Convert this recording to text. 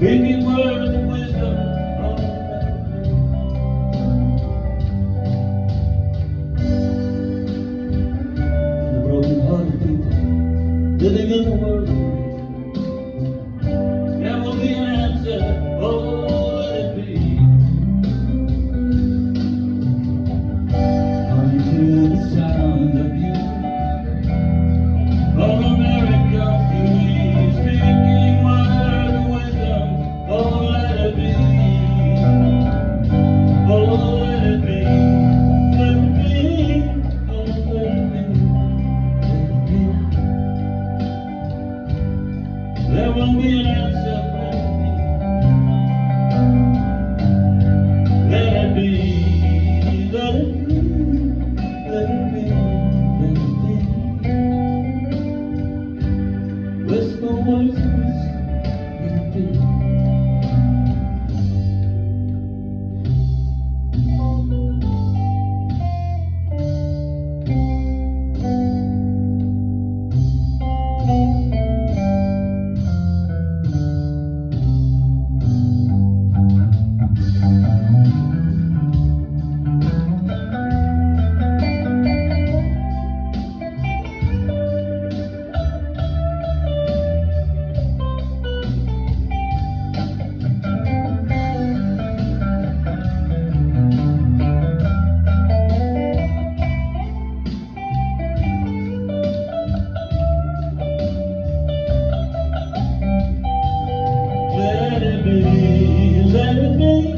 Speaking words of wisdom. The broken-hearted people living in the world. There will be an answer. Oh, let it be. Can you hear the sound of you? Oh, America, please, speaking words of wisdom. Oh, let it be. Oh, let it be. Let it be. Oh, let it be. There will be an answer. Let it be. Let it be. Let it be. Let it be. Whisper voices in the Let it be, let it be.